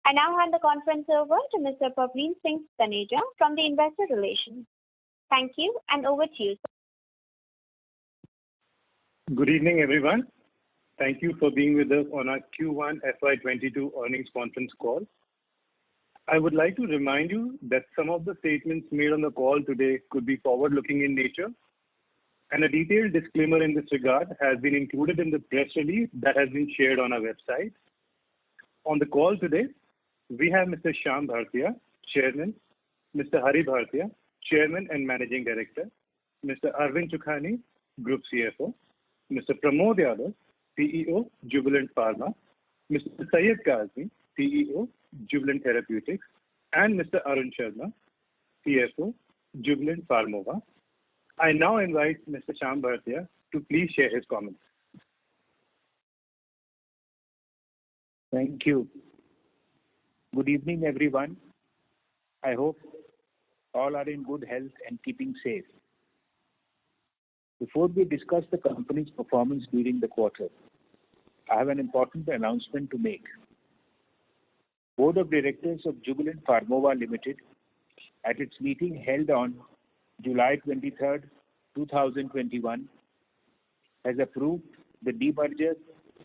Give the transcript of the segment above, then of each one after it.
I now hand the conference over to Mr. Pavleen Singh Taneja from the Investor Relations. Thank you, and over to you, sir. Good evening, everyone. Thank you for being with us on our Q1 FY22 earnings conference call. I would like to remind you that some of the statements made on the call today could be forward-looking in nature, and a detailed disclaimer in this regard has been included in the press release that has been shared on our website. On the call today, we have Mr. Shyam Bhartia, Chairman, Mr. Hari Bhartia, Chairman and Managing Director, Mr. Arvind Chokhani, Group CFO, Mr. Pramod Yadav, CEO, Jubilant Pharma, Mr. Syed Kazmi, CEO, Jubilant Therapeutics, and Mr. Arun Sharma, CFO, Jubilant Pharmova. I now invite Mr. Shyam Bhartia to please share his comments. Thank you. Good evening, everyone. I hope all are in good health and keeping safe. Before we discuss the company's performance during the quarter, I have an important announcement to make. Board of Directors of Jubilant Pharmova Limited, at its meeting held on July 23, 2021, has approved the demerger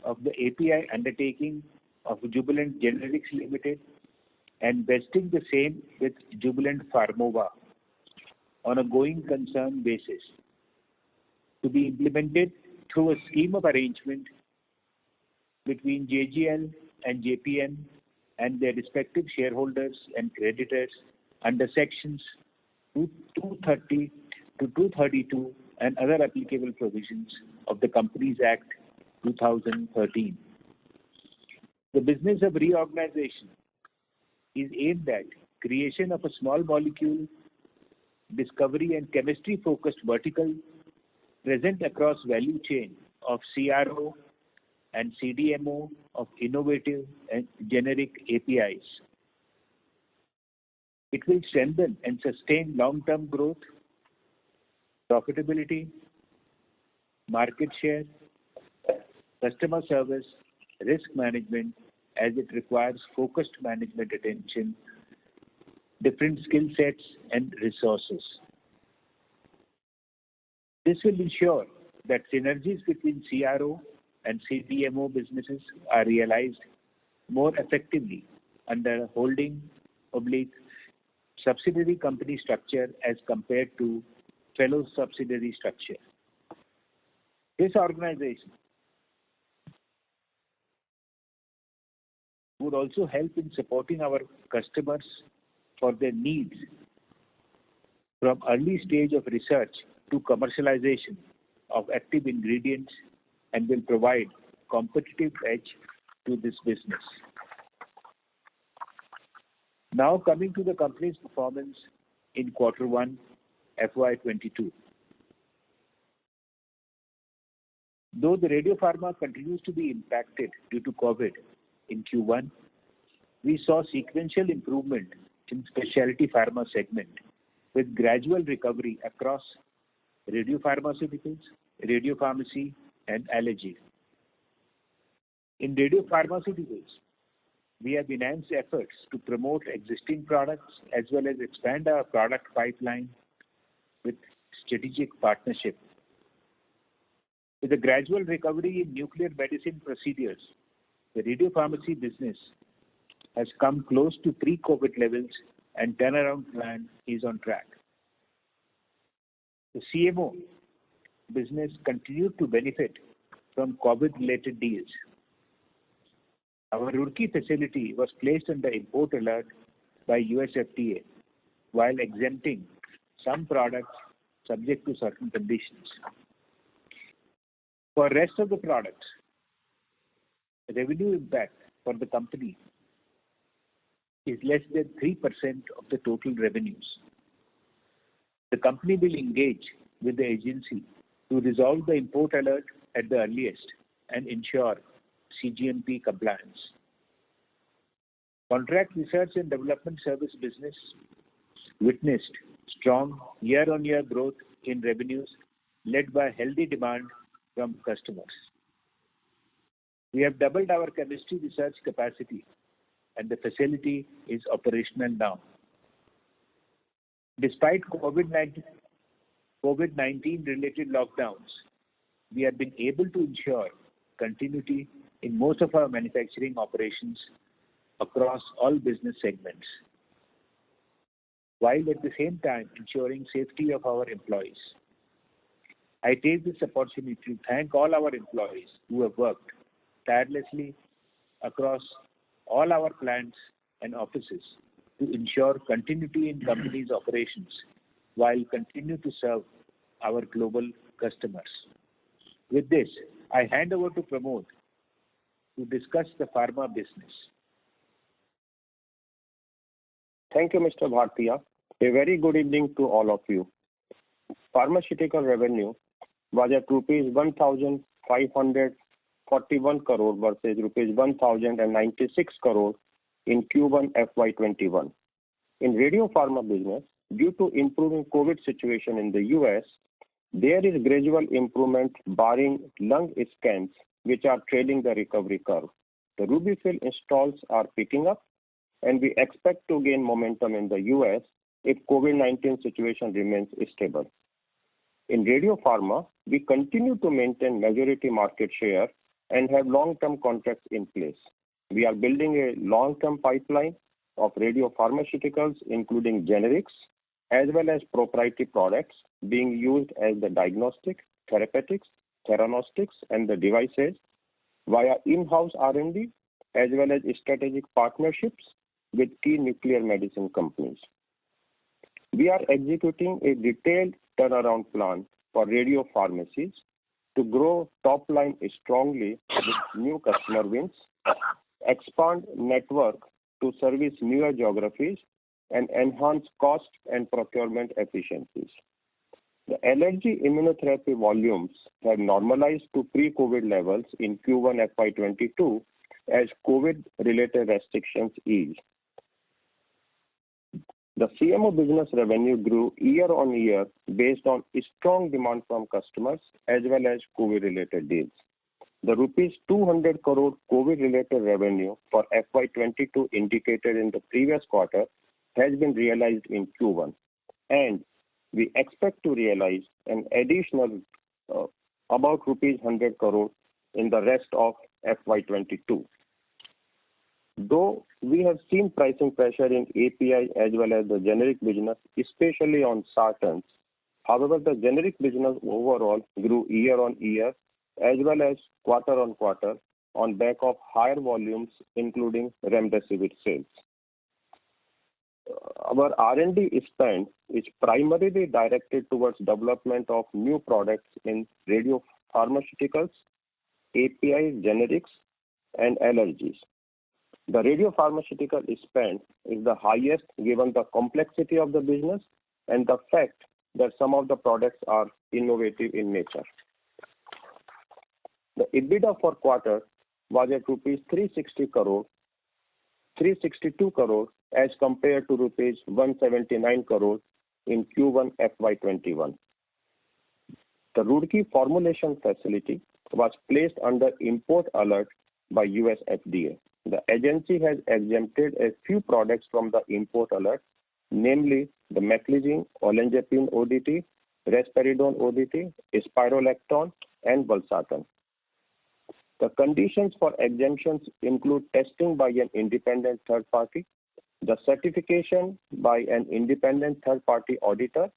of the API undertaking of Jubilant Generics Limited and vesting the same with Jubilant Pharmova on a going concern basis, to be implemented through a scheme of arrangement between JGL and JPM and their respective shareholders and creditors under sections 230 to 232 and other applicable provisions of the Companies Act 2013. The business of reorganization is aimed at creation of a small molecule, discovery and chemistry focused vertical present across value chain of CRO and CDMO of innovative and generic APIs. It will strengthen and sustain long-term growth, profitability, market share, customer service, risk management, as it requires focused management attention, different skill sets and resources. This will ensure that synergies between CRO and CDMO businesses are realized more effectively under a holding/subsidiary company structure as compared to fellow subsidiary structure. This organization would also help in supporting our customers for their needs from early stage of research to commercialization of active ingredients and will provide competitive edge to this business. Now coming to the company's performance in Q1 FY22. Though the Radiopharma continues to be impacted due to COVID in Q1, we saw sequential improvement in specialty pharma segment with gradual recovery across radiopharmaceuticals, radiopharmacy and allergy. In radiopharmaceuticals, we have enhanced efforts to promote existing products as well as expand our product pipeline with strategic partnership. With a gradual recovery in nuclear medicine procedures, the radiopharmacy business has come close to pre-COVID levels and turnaround plan is on track. The CMO business continued to benefit from COVID-related deals. Our Roorkee facility was placed under import alert by US FDA while exempting some products subject to certain conditions. For rest of the products, the revenue impact for the company is less than 3% of the total revenues. The company will engage with the agency to resolve the import alert at the earliest and ensure CGMP compliance. Contract research and development service business witnessed strong year-on-year growth in revenues led by healthy demand from customers. We have doubled our chemistry research capacity and the facility is operational now. Despite COVID-19 related lockdowns, we have been able to ensure continuity in most of our manufacturing operations across all business segments, while at the same time ensuring safety of our employees. I take this opportunity to thank all our employees who have worked tirelessly across all our plants and offices to ensure continuity in company's operations while continue to serve our global customers. With this, I hand over to Pramod to discuss the pharma business. Thank you, Mr. Bhartiya. A very good evening to all of you. Pharmaceutical revenue was at rupees 1,541 crore versus rupees 1,096 crore in Q1 FY21. In Radio Pharma business, due to improving COVID situation in the US, there is gradual improvement barring lung scans, which are trailing the recovery curve. The RUBY-FILL installs are picking up, and we expect to gain momentum in the US if COVID-19 situation remains stable. In Radio Pharma, we continue to maintain majority market share and have long-term contracts in place. We are building a long-term pipeline of radiopharmaceuticals, including generics, as well as proprietary products being used as the diagnostic, therapeutics, theranostics, and the devices via in-house R&D, as well as strategic partnerships with key nuclear medicine companies. We are executing a detailed turnaround plan for radio pharmacies to grow top line strongly with new customer wins, expand network to service newer geographies, and enhance cost and procurement efficiencies. The allergy immunotherapy volumes have normalized to pre-COVID levels in Q1 FY22 as COVID-related restrictions ease. The CMO business revenue grew year-on-year based on strong demand from customers as well as COVID-related deals. The rupees 200 crore COVID-related revenue for FY22 indicated in the previous quarter has been realized in Q1, and we expect to realize an additional about rupees 100 crore in the rest of FY22. Though we have seen pricing pressure in API as well as the generic business, especially on sartans, however, the generic business overall grew year-on-year as well as quarter-on-quarter on back of higher volumes, including remdesivir sales. Our R&D spend is primarily directed towards development of new products in radiopharmaceuticals, API, generics, and allergies. The radiopharmaceutical spend is the highest given the complexity of the business and the fact that some of the products are innovative in nature. The EBITDA for quarter was at rupees 362 crore as compared to rupees 179 crore in Q1 FY21. The Roorkee formulation facility was placed under import alert by US FDA. The agency has exempted a few products from the import alert, namely the Meclizine, Olanzapine ODT, Risperidone ODT, Spironolactone, and Valsartan. The conditions for exemptions include testing by an independent third party, the certification by an independent third party auditor,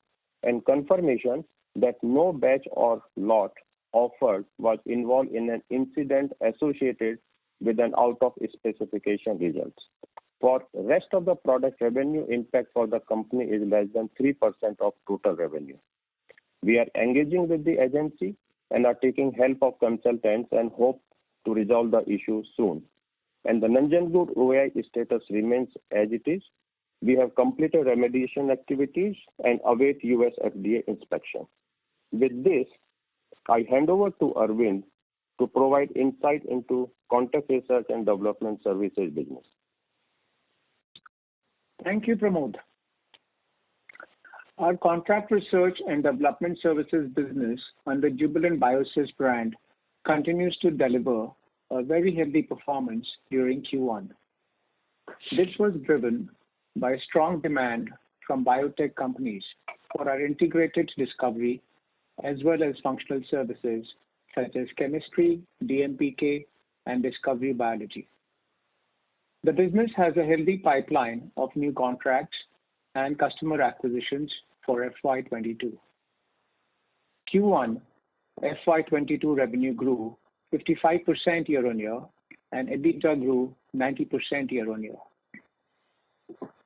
and confirmation that no batch or lot offered was involved in an incident associated with an out of specification results. For rest of the product, revenue impact for the company is less than 3% of total revenue. We are engaging with the agency and are taking help of consultants and hope to resolve the issue soon. And the Nanjangud OAI status remains as it is. We have completed remediation activities and await US FDA inspection. With this, I hand over to Arvind to provide insight into contract research and development services business. Thank you, Pramod. Our contract research and development services business under Jubilant Biosys brand continues to deliver a very healthy performance during Q1. This was driven by strong demand from biotech companies for our integrated discovery as well as functional services such as chemistry, DMPK, and discovery biology. The business has a healthy pipeline of new contracts and customer acquisitions for FY22. Q1 FY22 revenue grew 55% year-on-year and EBITDA grew 90% year-on-year.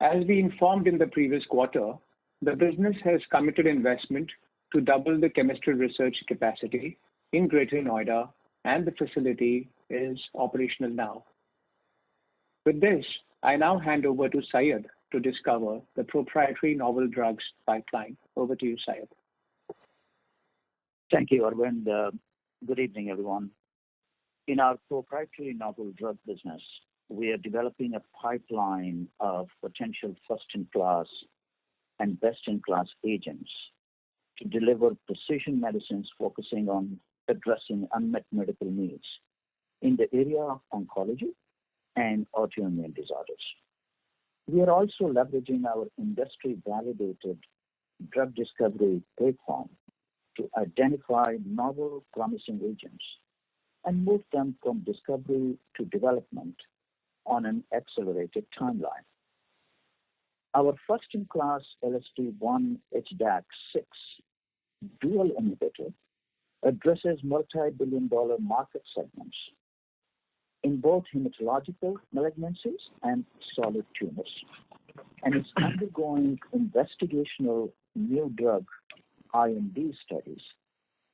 As we informed in the previous quarter, the business has committed investment to double the chemistry research capacity in Greater Noida, and the facility is operational now. With this, I now hand over to Syed to discover the proprietary novel drugs pipeline. Over to you, Syed. Thank you, Arvind. Good evening, everyone. In our proprietary novel drug business, we are developing a pipeline of potential first-in-class and best-in-class agents to deliver precision medicines focusing on addressing unmet medical needs in the area of oncology and autoimmune disorders. We are also leveraging our industry-validated drug discovery platform to identify novel promising agents and move them from discovery to development on an accelerated timeline. Our first-in-class LSD1 HDAC6 dual inhibitor addresses multi-billion-dollar market segments in both hematological malignancies and solid tumors, and is undergoing investigational new drug IND studies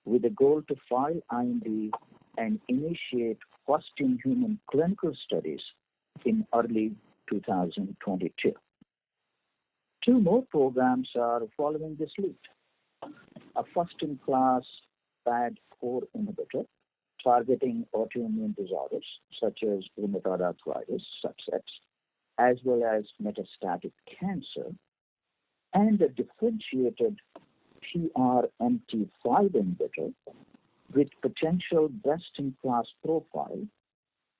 with a goal to file IND and initiate first-in-human clinical studies in early 2022. Two more programs are following this lead. A first-in-class PAD4 inhibitor targeting autoimmune disorders such as rheumatoid arthritis subsets, as well as metastatic cancer, and a differentiated PRMT5 inhibitor with potential best-in-class profile,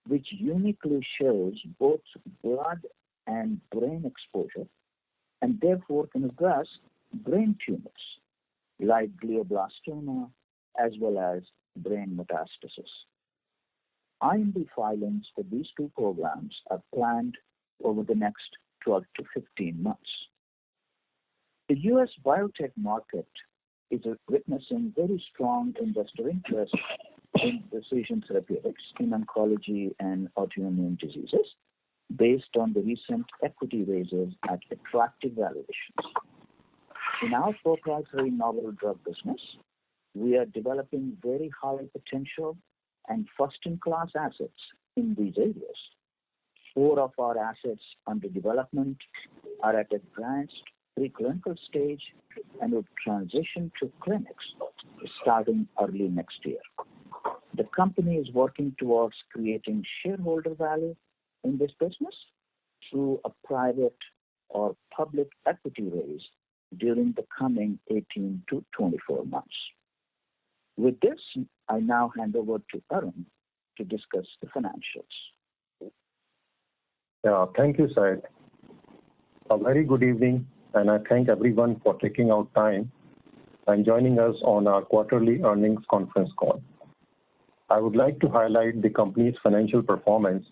which uniquely shows both blood and brain exposure, and therefore can address brain tumors like glioblastoma as well as brain metastasis. IND filings for these two programs are planned over the next 12 to 15 months. The U.S. biotech market is witnessing very strong investor interest in precision therapeutics in oncology and autoimmune diseases based on the recent equity raises at attractive valuations. In our proprietary novel drug business, we are developing very high potential and first-in-class assets in these areas. 4 of our assets under development are at advanced preclinical stage and will transition to clinics starting early next year. The company is working towards creating shareholder value in this business through a private or public equity raise during the coming 18 to 24 months. With this, I now hand over to Arun to discuss the financials. Thank you, Syed. A very good evening, and I thank everyone for taking out time and joining us on our quarterly earnings conference call. I would like to highlight the company's financial performance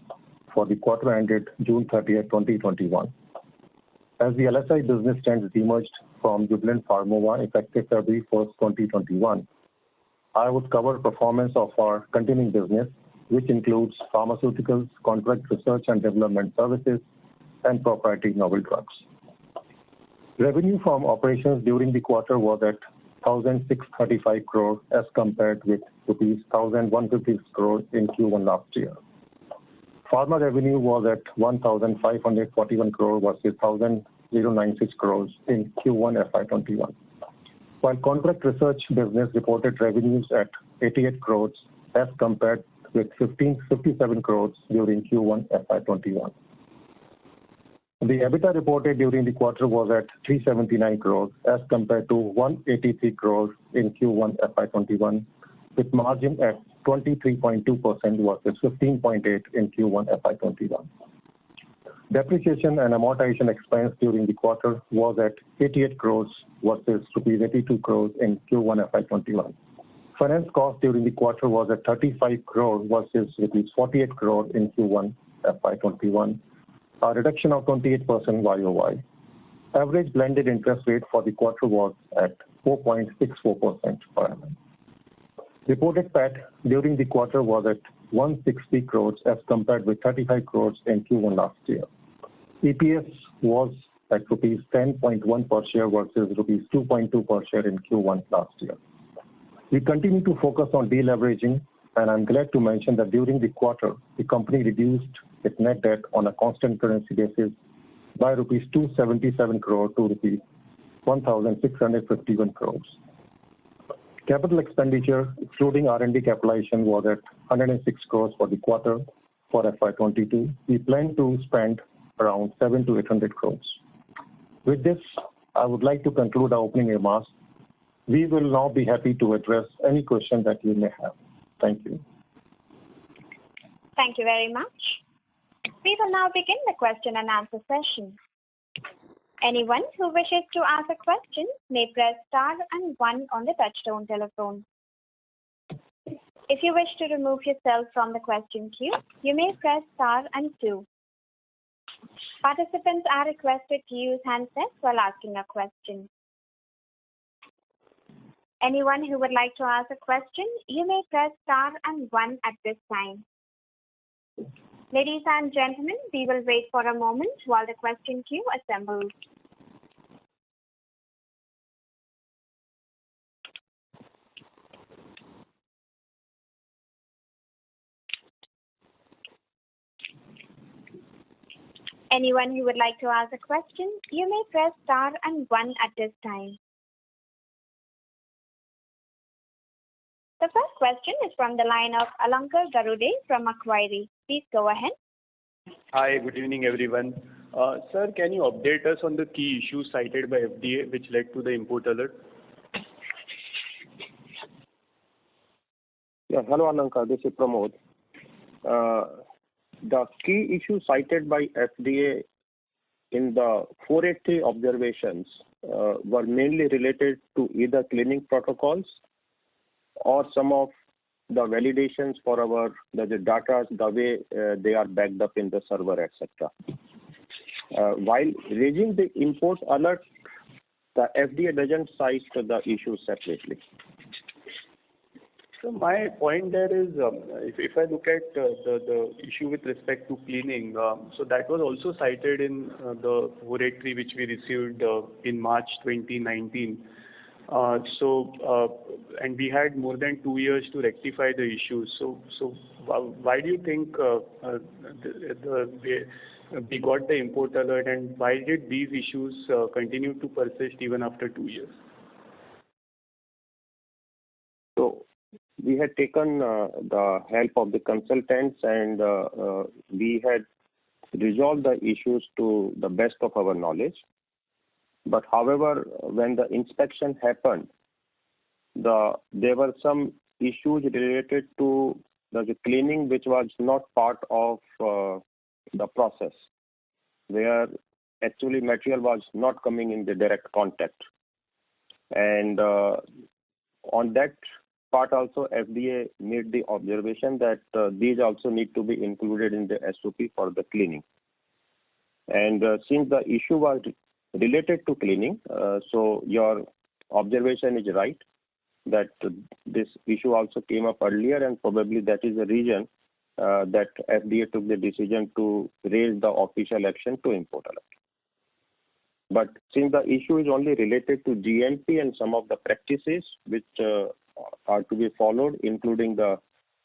for the quarter ended June 30th, 2021. As the LSI business stands demerged from Jubilant Pharmova effective February 1st, 2021, I would cover performance of our continuing business, which includes pharmaceuticals, contract research and development services, and proprietary novel drugs. Revenue from operations during the quarter was at 1,635 crore as compared with rupees 1,156 crore in Q1 last year. Pharma revenue was at 1,541 crore versus 1,096 crores in Q1 FY21. While contract research business reported revenues at 88 crores as compared with 57 crores during Q1 FY21. The EBITDA reported during the quarter was at 379 crores as compared to 183 crores in Q1 FY21, with margin at 23.2% versus 15.8% in Q1 FY21. Depreciation and amortization expense during the quarter was at 88 crores versus rupees 82 crores in Q1 FY21. Finance cost during the quarter was at 35 crore versus rupees 48 crore in Q1 FY21, a reduction of 28% YOY. Average blended interest rate for the quarter was at 4.64% per annum. Reported PAT during the quarter was at 160 crores as compared with 35 crores in Q1 last year. EPS was at rupees 10.1 per share versus rupees 2.2 per share in Q1 last year. We continue to focus on deleveraging, and I'm glad to mention that during the quarter, the company reduced its net debt on a constant currency basis by rupees 277 crore to rupees 1,651 crores. Capital expenditure, excluding R&D capitalization, was at 106 crores for the quarter for FY22. We plan to spend around 700 to 800 crores. With this, I would like to conclude our opening remarks. We will now be happy to address any question that you may have. Thank you. Thank you very much. We will now begin the question and answer session. Anyone who wishes to ask a question may press star and 1 on the touchtone telephone. If you wish to remove yourself from the question queue, you may press star and 2. Participants are requested to use handsets while asking a question. Anyone who would like to ask a question, you may press star and 1 at this time. Ladies and gentlemen, we will wait for a moment while the question queue assembles. Anyone who would like to ask a question, you may press star and 1 at this time. The first question is from the line of Alankar Garude from Macquarie. Please go ahead. Hi, good evening, everyone. Sir, can you update us on the key issues cited by FDA which led to the import alert? Yeah, hello Alankar, this is Pramod. The key issues cited by FDA in the 483 observations were mainly related to either cleaning protocols or some of the validations for our the data, the way they are backed up in the server, etc. While raising the import alert, the FDA doesn't cite the issue separately. So my point there is, if I look at the issue with respect to cleaning, so that was also cited in the 483 which we received in March 2019. And we had more than 2 years to rectify the issues. So why do you think we got the import alert, and why did these issues continue to persist even after 2 years? So we had taken the help of the consultants, and we had resolved the issues to the best of our knowledge. But however, when the inspection happened, there were some issues related to the cleaning which was not part of the process, where actually material was not coming in the direct contact. And on that part also, FDA made the observation that these also need to be included in the SOP for the cleaning. And since the issue was related to cleaning, so your observation is right that this issue also came up earlier, and probably that is the reason that FDA took the decision to raise the official action to import alert. But since the issue is only related to GMP and some of the practices which are to be followed, including the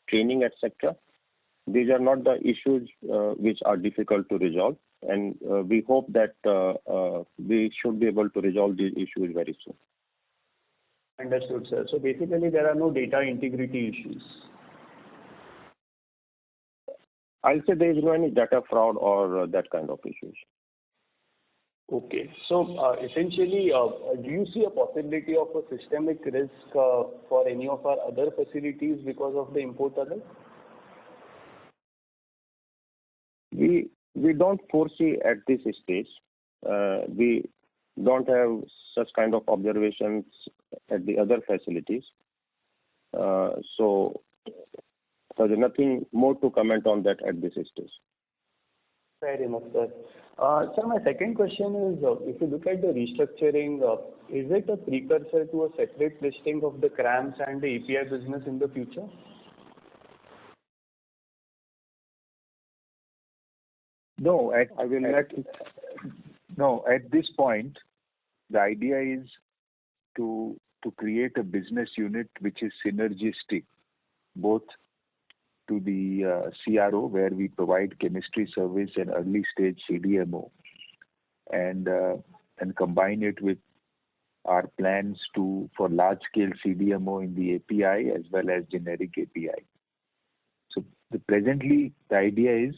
training, etc., these are not the issues which are difficult to resolve, and we hope that we should be able to resolve these issues very soon. Understood, sir. So basically, there are no data integrity issues. I'll say there is no any data fraud or that kind of issues. Okay. So essentially, do you see a possibility of a systemic risk for any of our other facilities because of the import alert? We don't foresee at this stage. We don't have such kind of observations at the other facilities. So there's nothing more to comment on that at this stage. Fair enough, sir. Sir, my second question is, if you look at the restructuring, is it a precursor to a separate listing of the CRAMS and the API business in the future? No, at this point, the idea is to create a business unit which is synergistic, both to the CRO, where we provide chemistry service and early stage CDMO, and combine it with our plans for large scale CDMO in the API as well as generic API. So presently, the idea is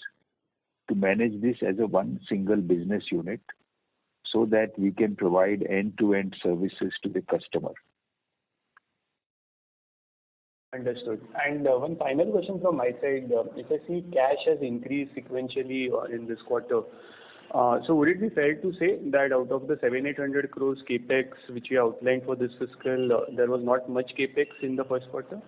to manage this as a one single business unit, so that we can provide end-to-end services to the customer. Understood. And one final question from my side. If I see cash has increased sequentially in this quarter, so would it be fair to say that out of the 700-800 crores capex which you outlined for this fiscal, there was not much capex in the first quarter?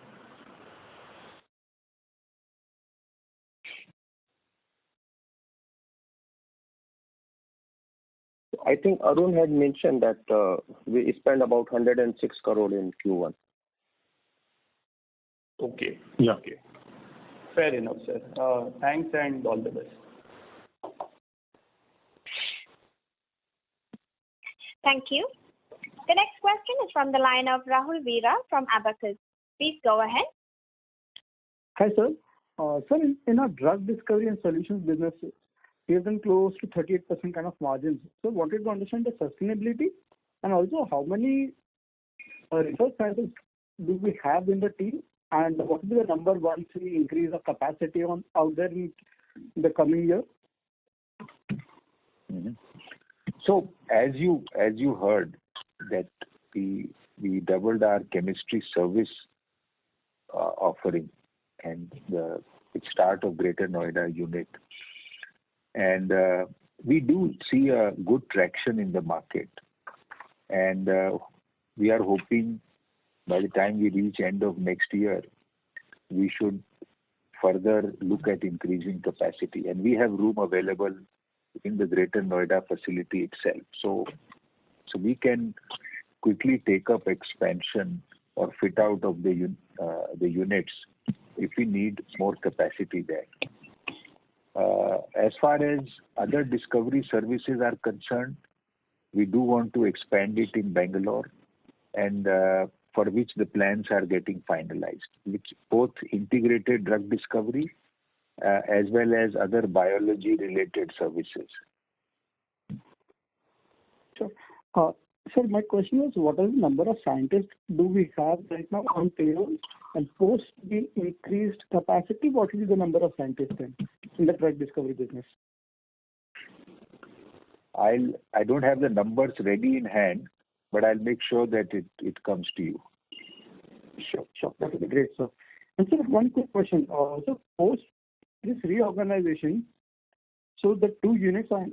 I think Arun had mentioned that we spent about 106 crore in Q1. Okay. Yeah. Okay. Fair enough, sir. Thanks and all the best. Thank you. The next question is from the line of Rahul Veera from Abacus. Please go ahead. Hi, sir. Sir, in our drug discovery and solutions business, we have been close to 38% kind of margins. So wanted to understand the sustainability and also how many research scientists do we have in the team, and what will be the number once we increase the capacity out there in the coming year? Mm-hmm. So as you heard that we doubled our chemistry service offering and the start of Greater Noida unit, and we do see a good traction in the market, and we are hoping by the time we reach end of next year, we should further look at increasing capacity, and we have room available in the Greater Noida facility itself. So we can quickly take up expansion or fit out of the units if we need more capacity there. As far as other discovery services are concerned, we do want to expand it in Bangalore, and for which the plans are getting finalized, which both integrated drug discovery as well as other biology related services. Sure. Sir, my question is, what is the number of scientists do we have right now on payroll, and post the increased capacity, what will be the number of scientists then in the drug discovery business? I don't have the numbers ready in hand, but I'll make sure that it comes to you. Sure. That would be great, sir. And sir, one quick question. So post this reorganization, so the two units will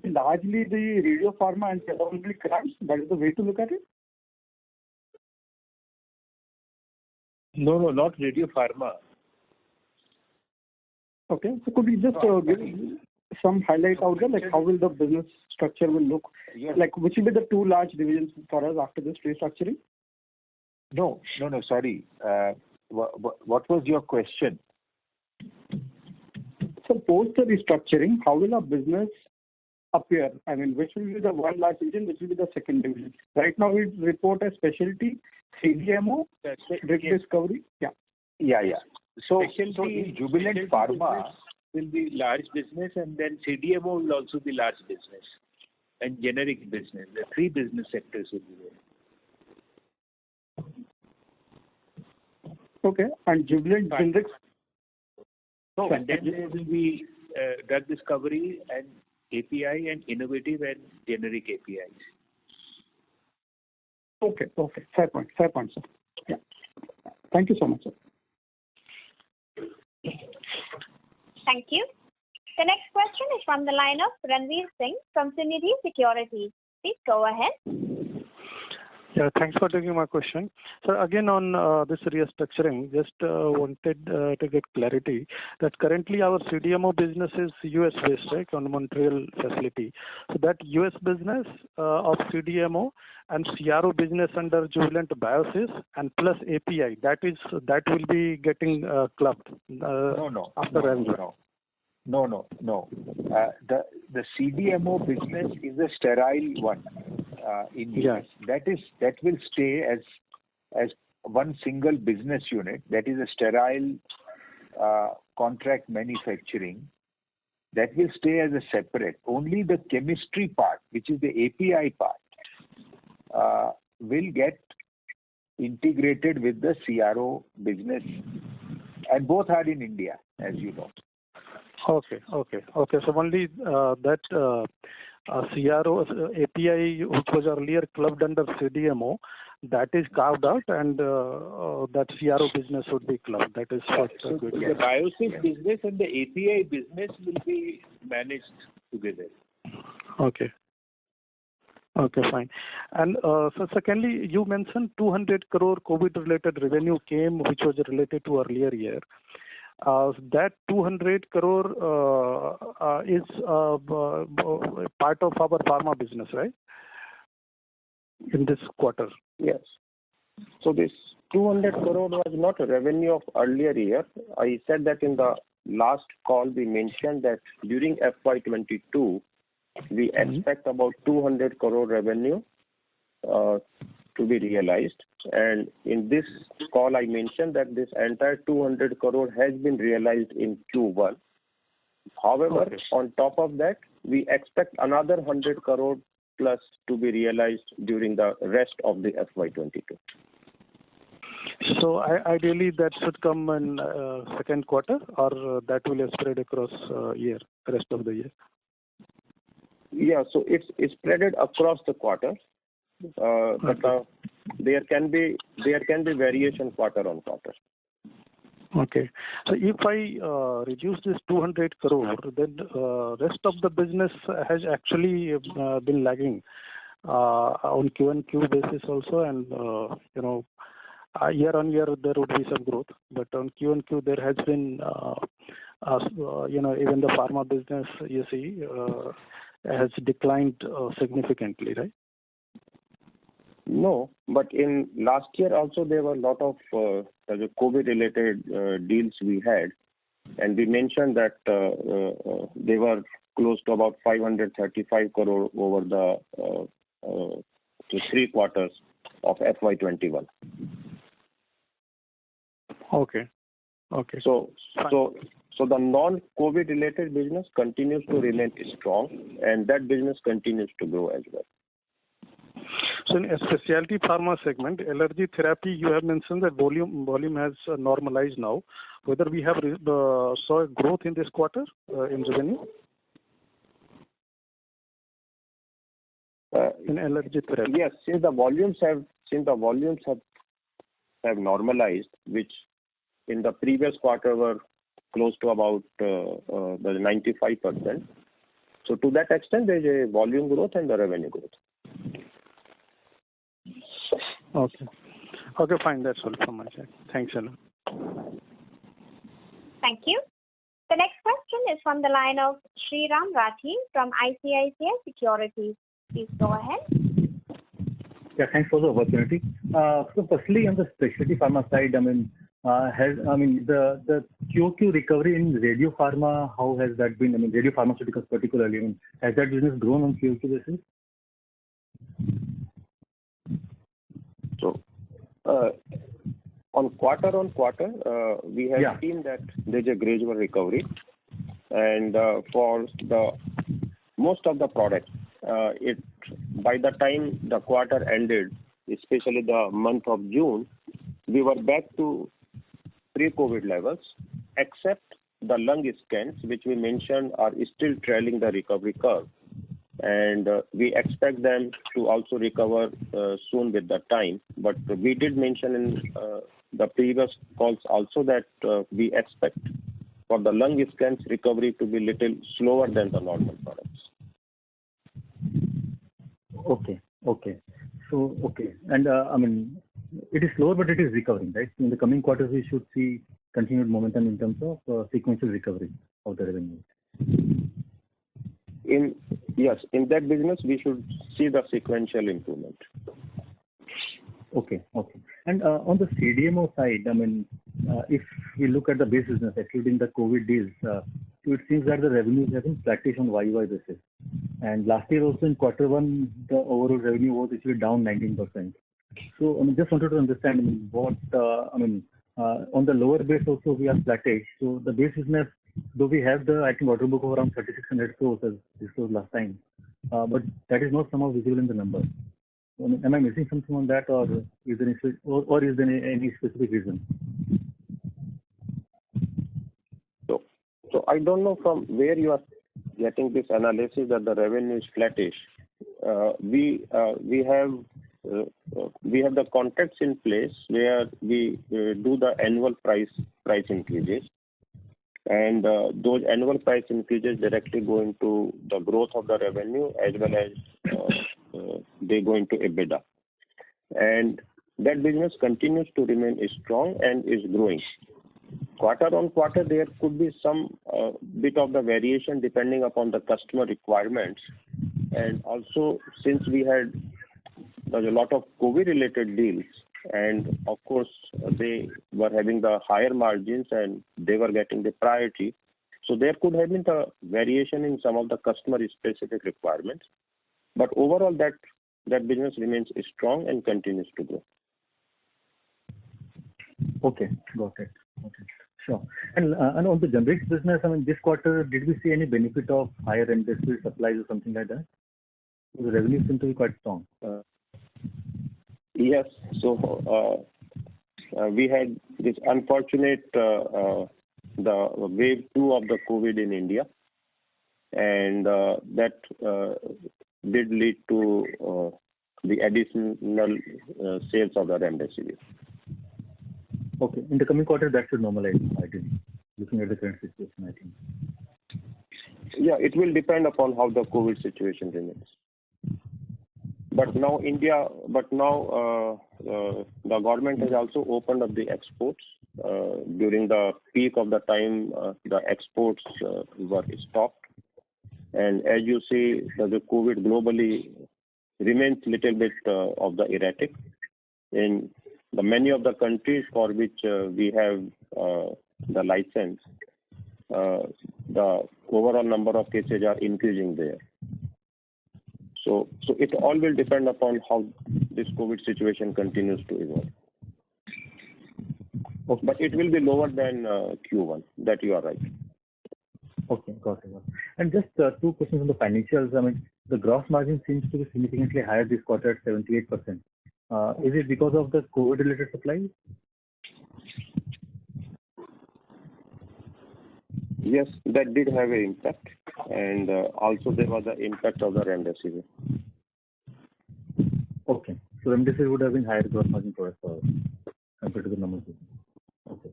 be largely the radiopharma and predominantly CRAMS. That is the way to look at it? No, not radiopharma. Okay. So could you just give some highlight out there, like how will the business structure will look? Yes. Like which will be the two large divisions for us after this restructuring? No, sorry. What was your question? So post the restructuring, how will our business appear? I mean, which will be the one large division, which will be the second division? Right now we report as specialty, CDMO, drug discovery. Yeah. So in Jubilant Pharma will be large business, and then CDMO will also be large business, and generic business. The three business sectors will be there. Okay. And Jubilant Generics? No, and then there will be drug discovery and API and innovative and generic APIs. Okay. Fair point, sir. Yeah. Thank you so much, sir. Thank you. The next question is from the line of Ranveer Singh from Sunidhi Securities. Please go ahead. Yeah, thanks for taking my question. So again on this restructuring, just wanted to get clarity that currently our CDMO business is US based, right, on Montreal facility. So that US business of CDMO and CRO business under Jubilant Biosys and plus API, that will be getting clubbed after revenue. No. The CDMO business is a sterile one in US. That will stay as one single business unit. That is a sterile contract manufacturing. That will stay as a separate. Only the chemistry part, which is the API part, will get integrated with the CRO business, and both are in India, as you know. Okay. So only that CRO API, which was earlier clubbed under CDMO, that is carved out, and that CRO business would be clubbed. That is what. So the Biosys business and the API business will be managed together. Okay, fine. And so secondly, you mentioned 200 crore COVID-related revenue came, which was related to earlier year. That 200 crore is part of our pharma business, right? In this quarter. Yes. So this 200 crore was not a revenue of earlier year. I said that in the last call we mentioned that during FY22 we expect about 200 crore revenue to be realized. And in this call, I mentioned that this entire 200 crore has been realized in Q1. However, on top of that, we expect another 100 crore plus to be realized during the rest of the FY22. So ideally, that should come in second quarter, or that will spread across rest of the year. Yeah, so it's spread across the quarter. But there can be variation quarter on quarter. Okay. So if I reduce this 200 crore, then rest of the business has actually been lagging on Q&Q basis also, and year on year there would be some growth, but on Q&Q there has been even the pharma business you see has declined significantly, right? No, but in last year also there were a lot of COVID-related deals we had, and we mentioned that they were close to about 535 crore over the 3 quarters of FY21. Okay. So the non-COVID related business continues to remain strong, and that business continues to grow as well. So in a specialty pharma segment, allergy therapy, you have mentioned that volume has normalized now. Whether we have saw a growth in this quarter in revenue in allergy therapy? Yes, since the volumes have normalized, which in the previous quarter were close to about the 95%. So to that extent, there is a volume growth and the revenue growth. Okay, fine. That's all from my side. Thanks a lot. Thank you. The next question is from the line of Sriram Rathi from ICICI Securities. Please go ahead. Yeah, thanks for the opportunity. So firstly, on the specialty pharma side, the QOQ recovery in radio pharma, how has that been? Radio pharmaceuticals particularly, has that business grown on QOQ basis? So, on quarter, we have seen that there's a gradual recovery, and for the most of the products, by the time the quarter ended, especially the month of June, we were back to pre-COVID levels, except the lung scans, which we mentioned are still trailing the recovery curve. And we expect them to also recover soon with the time. But we did mention in the previous calls also that we expect for the lung scans recovery to be little slower than the normal products. Okay. And I mean, it is slower, but it is recovering, right? In the coming quarters, we should see continued momentum in terms of sequential recovery of the revenue. In that business, we should see the sequential improvement. Okay. And on the CDMO side, I mean, if we look at the base business, excluding the COVID deals, so it seems that the revenues have been flattish on YY basis. And last year also in quarter one, the overall revenue was actually down 19%. So I mean, just wanted to understand, on the lower base also we are flattish. So the base business, though we have the, I think, order book of around 3,600 crores as this was last time, but that is not somehow visible in the numbers. Am I missing something on that, or is there any specific reason? So I don't know from where you are getting this analysis that the revenue is flattish. We have the contracts in place where we do the annual price increases, and those annual price increases directly go into the growth of the revenue as well as they go into EBITDA. And that business continues to remain strong and is growing. Quarter on quarter, there could be some bit of the variation depending upon the customer requirements. And also, since there's a lot of COVID-related deals, and of course, they were having the higher margins and they were getting the priority. So there could have been the variation in some of the customer-specific requirements. But overall, that business remains strong and continues to grow. Okay, got it. Sure. And on the generics business, I mean, this quarter, did we see any benefit of higher remdesivir supplies or something like that? The revenue seemed to be quite strong. Yes. So we had this unfortunate the wave 2 of the COVID in India, and that did lead to the additional sales of the remdesivir. Okay. In the coming quarter, that should normalize, I think, looking at the current situation, I think. Yeah, it will depend upon how the COVID situation remains. But now the government has also opened up the exports. During the peak of the time, the exports were stopped. And as you see, the COVID globally remains a little bit of the erratic. In the many of the countries for which we have the license, the overall number of cases are increasing there. So it all will depend upon how this COVID situation continues to evolve. Okay. But it will be lower than Q1. That you are right. Okay, got it. And just 2 questions on the financials. I mean, the gross margin seems to be significantly higher this quarter at 78%. Is it because of the COVID-related supplies? Yes, that did have an impact, and also there was the impact of the remdesivir. Okay, so remdesivir would have been higher gross margin for us compared to the numbers. Okay.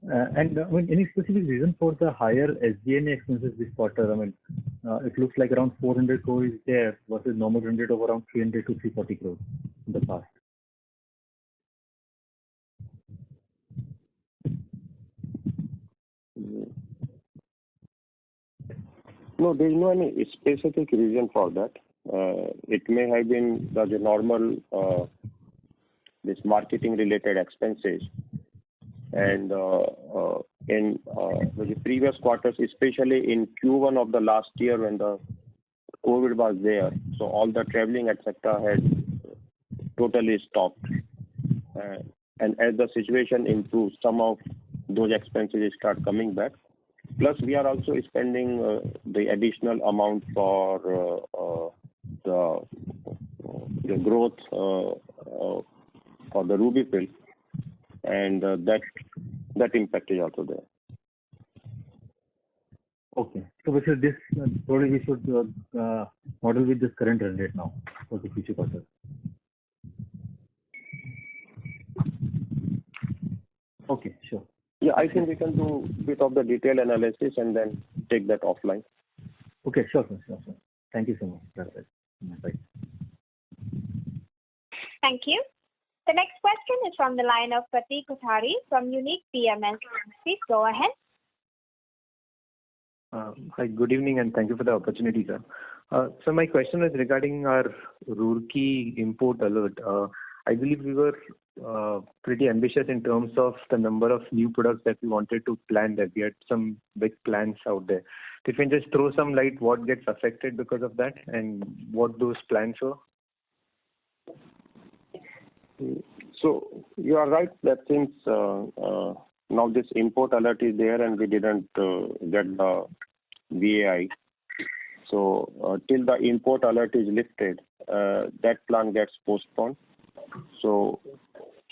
And I mean, any specific reason for the higher SG&A expenses this quarter? I mean, it looks like around 400 crores is there versus normal run rate of around 300 to 340 crores in the past. No, there is no any specific reason for that. It may have been the normal this marketing related expenses, and in the previous quarters, especially in Q1 of the last year when the COVID was there, so all the traveling etc. had totally stopped. And as the situation improves, some of those expenses start coming back. Plus, we are also spending the additional amount for the growth for the RUBY-FILL, and that impact is also there. Okay, so we should model with this current run rate now for the future quarters. Okay, sure. Yeah, I think we can do a bit of the detailed analysis and then take that offline. Okay, sure, sir. Thank you so much. That's it. Bye. Thank you. The next question is from the line of Pratik Kothari from Unique PMS. Please go ahead. Hi, good evening, and thank you for the opportunity, sir. So my question is regarding our Roorkee import alert. I believe we were pretty ambitious in terms of the number of new products that we wanted to plan, that we had some big plans out there. If you can just throw some light what gets affected because of that and what those plans were? So you are right that since now this import alert is there and we didn't get the VAI. So till the import alert is lifted, that plan gets postponed. So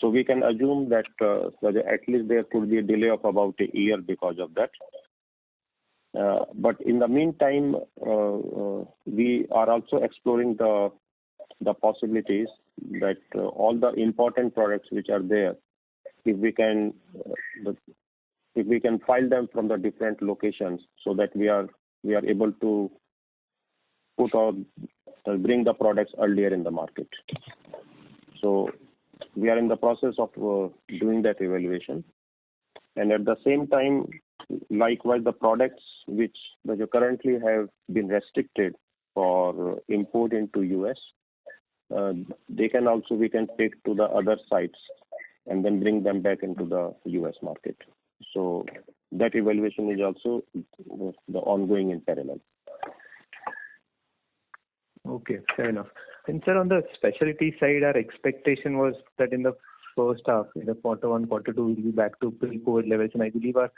we can assume that at least there could be a delay of about a year because of that. But in the meantime, we are also exploring the possibilities that all the important products which are there, if we can file them from the different locations, so that we are able to bring the products earlier in the market. So we are in the process of doing that evaluation, and at the same time, likewise, the products which currently have been restricted for import into US, we can take to the other sites and then bring them back into the US market. So that evaluation is also the ongoing in parallel. Okay, fair enough. And sir, on the specialty side, our expectation was that in the first half, in the quarter 1, quarter 2, we'll be back to pre-COVID levels. And I believe our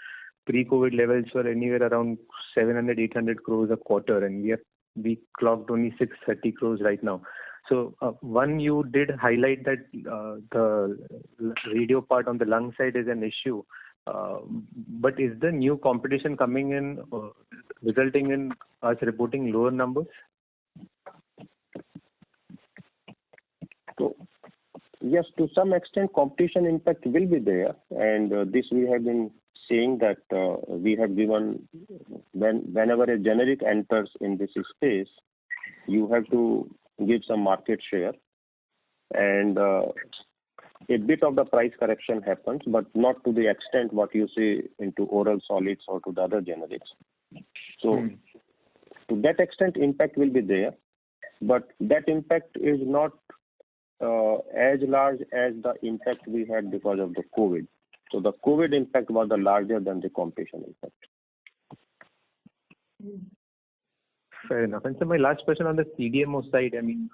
pre-COVID levels were anywhere around 700-800 crores a quarter, and we clocked only 630 crores right now. So one, you did highlight that the radio part on the lung side is an issue. But is the new competition coming in resulting in us reporting lower numbers? So, yes, to some extent, competition impact will be there, and this we have been saying that we have given whenever a generic enters in this space, you have to give some market share, and a bit of the price correction happens, but not to the extent what you see into oral solids or to the other generics. So, to that extent, impact will be there, but that impact is not as large as the impact we had because of the COVID. So the COVID impact was larger than the competition impact. Fair enough. And so my last question on the CDMO side, I mean,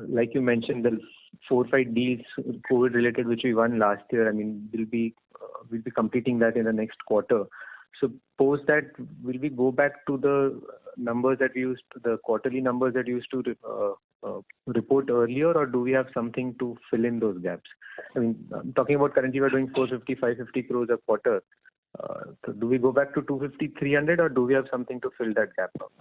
like you mentioned, the 4 or 5 deals COVID related which we won last year. I mean, we'll be completing that in the next quarter. So post that, will we go back to the numbers that we used, the quarterly numbers that we used to report earlier, or do we have something to fill in those gaps? I mean, I'm talking about currently we're doing 450, 550 crores a quarter. So do we go back to 250, 300, or do we have something to fill that gap up?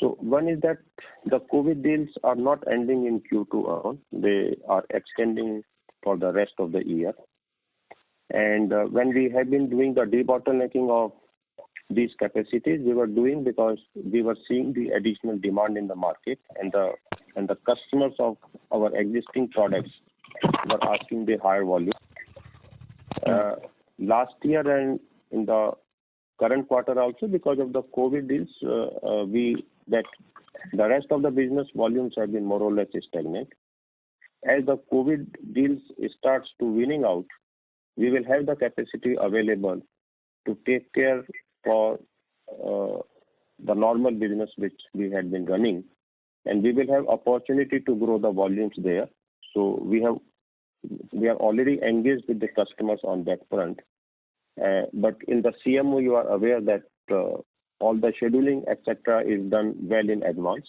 So one is that the COVID deals are not ending in Q2 alone. They are extending for the rest of the year. And when we have been doing the debottlenecking of these capacities, we were doing because we were seeing the additional demand in the market, and the customers of our existing products were asking the higher volume. Last year and in the current quarter also, because of the COVID deals, that the rest of the business volumes have been more or less stagnant. As the COVID deals starts to winning out, we will have the capacity available to take care for the normal business which we had been running, and we will have opportunity to grow the volumes there. So we are already engaged with the customers on that front. But in the CMO, you are aware that all the scheduling, etc., is done well in advance.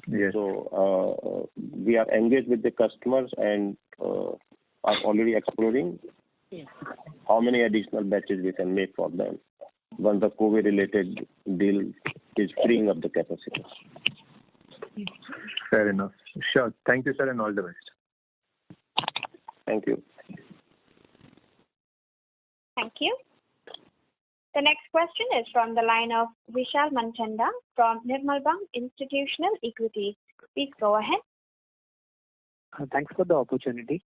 Yes. So we are engaged with the customers and are already exploring how many additional batches we can make for them once the COVID-related deal is freeing up the capacity. Fair enough. Sure. Thank you, sir, and all the best. Thank you. The next question is from the line of Vishal Manchanda from Nirmal Bang Institutional Equities. Please go ahead. Thanks for the opportunity.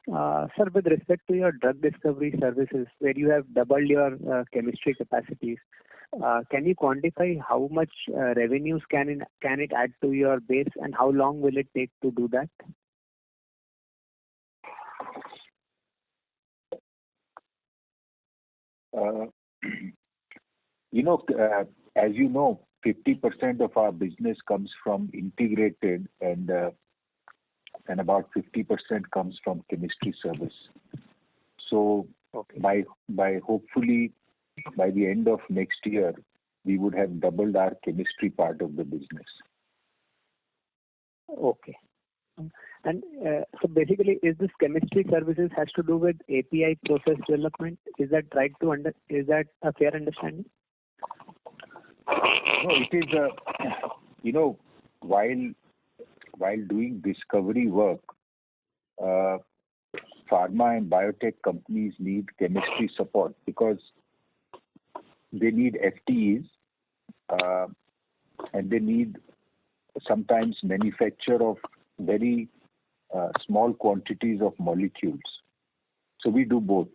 Sir, with respect to your drug discovery services, where you have doubled your chemistry capacities, can you quantify how much revenues can it add to your base, and how long will it take to do that? As you know, 50% of our business comes from integrated and about 50% comes from chemistry service. So by hopefully by the end of next year, we would have doubled our chemistry part of the business. Okay. And so basically, is this chemistry services has to do with API process development? Is that right is that a fair understanding? No, it is, while doing discovery work, pharma and biotech companies need chemistry support because they need FTEs and they need sometimes manufacture of very small quantities of molecules. So we do both.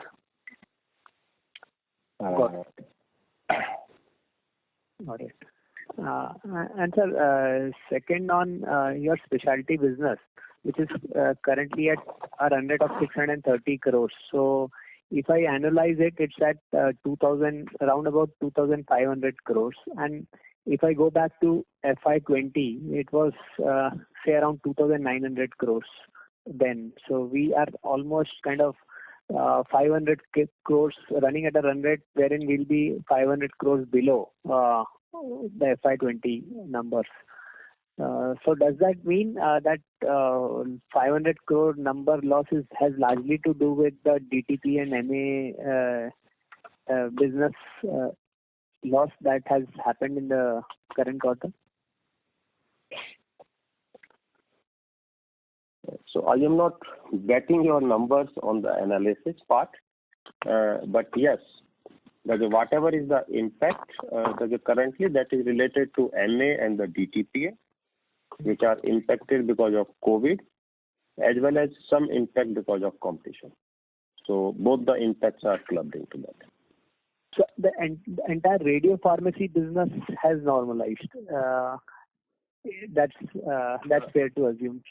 Got it. And sir, second on your specialty business, which is currently at a run rate of 630 crores. So if I analyze it, it's at around about 2,500 crores. And if I go back to FY20, it was say around 2,900 crores then. So we are almost kind of 500 crores running at a run rate wherein we'll be 500 crores below the FY20 numbers. So does that mean that 500 crore number losses has largely to do with the DTP and MA business loss that has happened in the current quarter? So I am not getting your numbers on the analysis part, but yes, whatever is the impact currently that is related to MA and the DTPA, which are impacted because of COVID, as well as some impact because of competition. So both the impacts are clubbed into that. So the entire radio pharmacy business has normalized. That's fair to assume.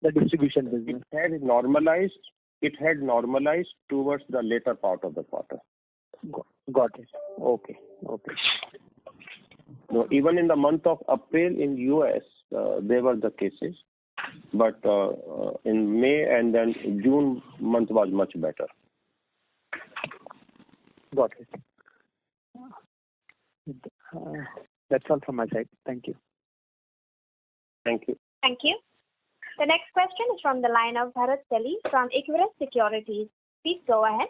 The distribution business. It had normalized towards the later part of the quarter. Got it. Okay. No, even in the month of April in US, there were the cases, but in May and then June month was much better. Got it. That's all from my side. Thank you. Thank you. Thank you. The next question is from the line of Bharat Celly from Equirus Securities. Please go ahead.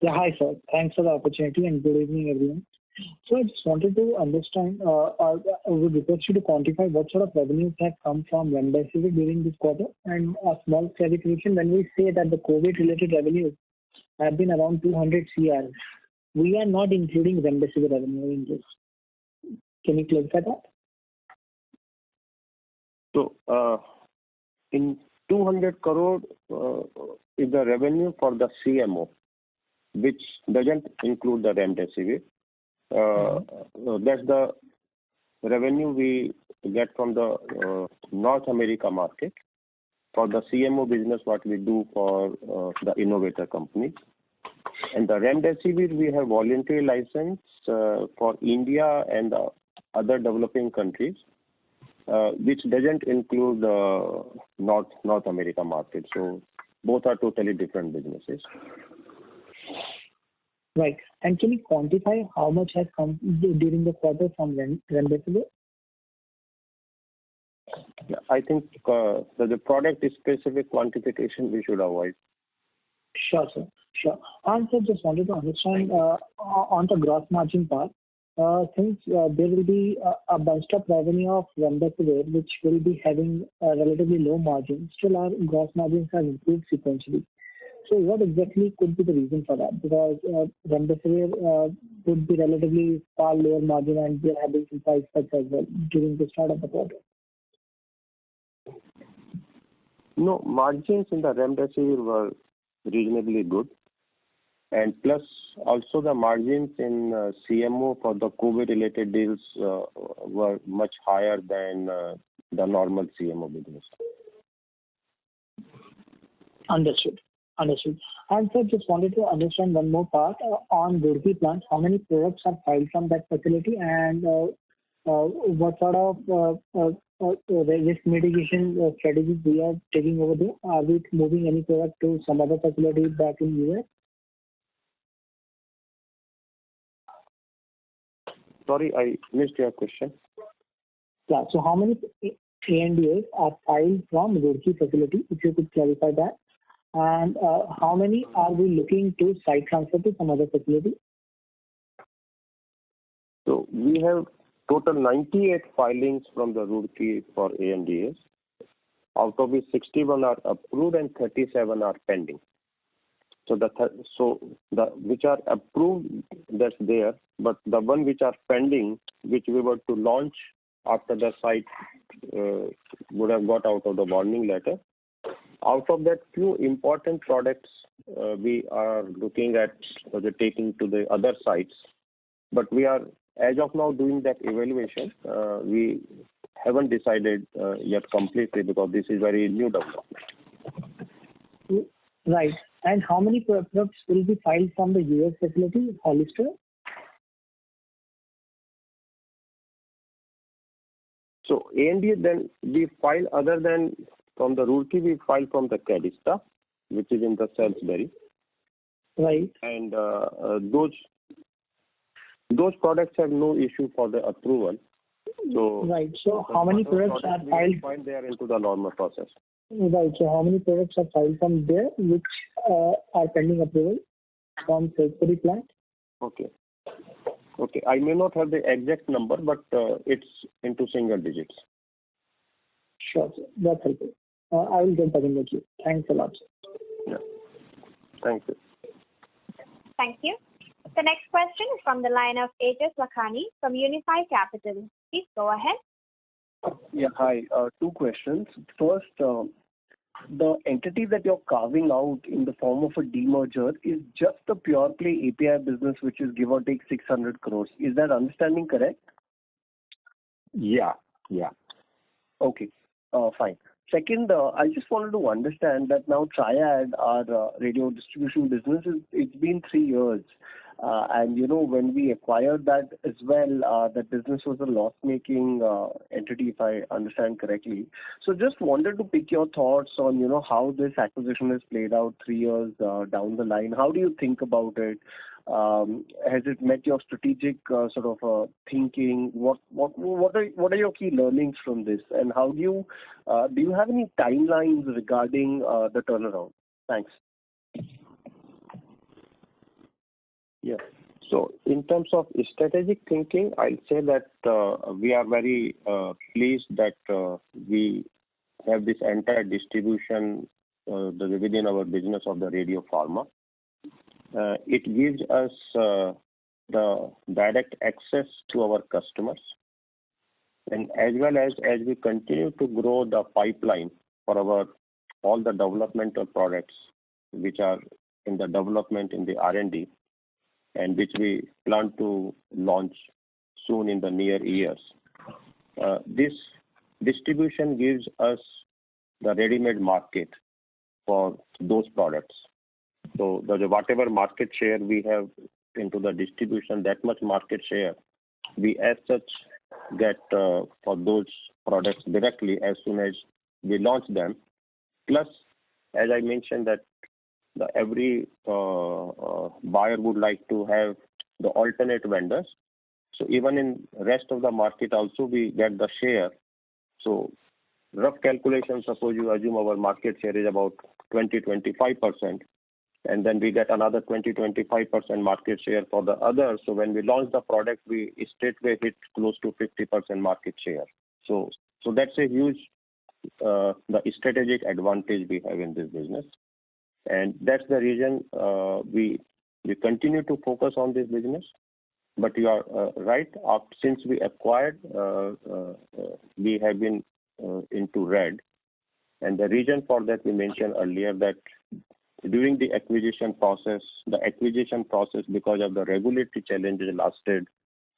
Yeah, hi sir. Thanks for the opportunity and good evening everyone. So I just wanted to understand, I would request you to quantify what sort of revenues have come from Remdesivir during this quarter, and a small clarification: when we say that the COVID-related revenues have been around 200 CR, we are not including Remdesivir revenue in this. Can you clarify that? So, in 200 crore is the revenue for the CMO, which doesn't include the Remdesivir. That's the revenue we get from the North America market for the CMO business, what we do for the innovator companies. And the Remdesivir, we have voluntary license for India and other developing countries, which doesn't include the North America market. So both are totally different businesses. Right. And can you quantify how much has come during the quarter from Remdesivir? Yeah, I think the product specific quantification we should avoid. Sure, sir. Sure. And sir, just wanted to understand on the gross margin part, since there will be a bunched up revenue of Remdesivir, which will be having a relatively low margin, still our gross margins have improved sequentially. So what exactly could be the reason for that? Because remdesivir would be relatively far lower margin, and we are having some price cuts as well during the start of the quarter. No, margins in the remdesivir were reasonably good. And plus, also the margins in CMO for the COVID-related deals were much higher than the normal CMO business. Understood. Understood. And sir, just wanted to understand one more part on Roorkee plant. How many products are filed from that facility, and what sort of risk mitigation strategies we are taking over there? Are we moving any product to some other facility back in US? Sorry, I missed your question. Yeah. So how many ANDAs are filed from Roorkee facility, if you could clarify that? And how many are we looking to site transfer to some other facility? So we have total 98 filings from the Roorkee for ANDAs, out of which 61 are approved and 37 are pending. So the which are approved, that's there, but the one which are pending, which we were to launch after the site would have got out of the warning letter. Out of that, few important products we are looking at taking to the other sites, but we are as of now doing that evaluation. We haven't decided yet completely because this is very new development. Right. And how many products will be filed from the US facility, Hollister? So ANDA, then we file other than from the Roorkee, we file from the Cadista, which is in the Salisbury. Right. And those products have no issue for the approval. So right. So how many products are filed? They are into the normal process. Right. So how many products are filed from there, which are pending approval from Salisbury plant? Okay. I may not have the exact number, but it's into single digits. Sure, sir. That's helpful. I will get back in with you. Thanks a lot, sir. Yeah. Thank you. Thank you. The next question is from the line of Aejas Lakhani from Unifi Capital. Please go ahead. Yeah, hi. Two questions. First, the entity that you're carving out in the form of a demerger is just the pure play API business, which is give or take 600 crores. Is that understanding correct? Yeah. Okay, fine. Second, I just wanted to understand that now Triad, our radio distribution business, it's been 3 years. And when we acquired that as well, that business was a loss-making entity, if I understand correctly. So just wanted to pick your thoughts on, how this acquisition has played out 3 years down the line. How do you think about it? Has it met your strategic thinking? What are your key learnings from this? And how do you have any timelines regarding the turnaround? Thanks. Yeah. So in terms of strategic thinking, I'll say that we are very pleased that we have this entire distribution within our business of the Radio Pharma. It gives us the direct access to our customers, and as well as we continue to grow the pipeline for all the developmental products which are in the development in the R&D, and which we plan to launch soon in the near years. This distribution gives us the ready-made market for those products. So whatever market share we have into the distribution, that much market share we as such get for those products directly as soon as we launch them. Plus, as I mentioned, that every buyer would like to have the alternate vendors. So even in rest of the market also we get the share. So rough calculation, suppose you assume our market share is about 20-25%, and then we get another 20-25% market share for the others. So when we launch the product, we straightway hit close to 50% market share. So that's a huge the strategic advantage we have in this business. And that's the reason we continue to focus on this business. But you are right. Since we acquired, we have been into red. And the reason for that we mentioned earlier that during the acquisition process, because of the regulatory challenges lasted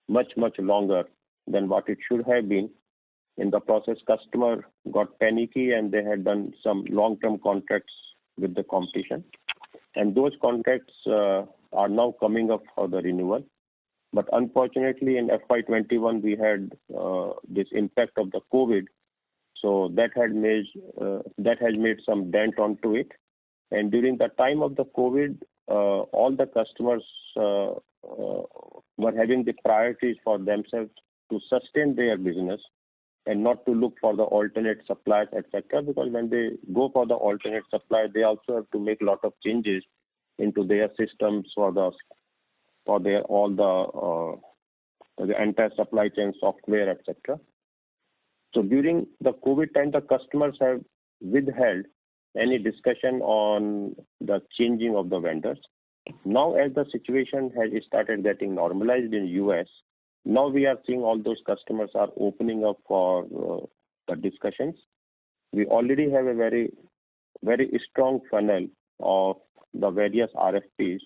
much longer than what it should have been. In the process, customer got panicky and they had done some long-term contracts with the competition. And those contracts are now coming up for the renewal. But unfortunately, in FY21, we had this impact of the COVID. So that has made some dent onto it. And during the time of the COVID, all the customers were having the priorities for themselves to sustain their business and not to look for the alternate suppliers, etc. Because when they go for the alternate supply, they also have to make a lot of changes into their systems for the entire supply chain software, etc. So during the COVID time, the customers have withheld any discussion on the changing of the vendors. Now, as the situation has started getting normalized in US, now we are seeing all those customers are opening up for the discussions. We already have a very strong funnel of the various RFPs,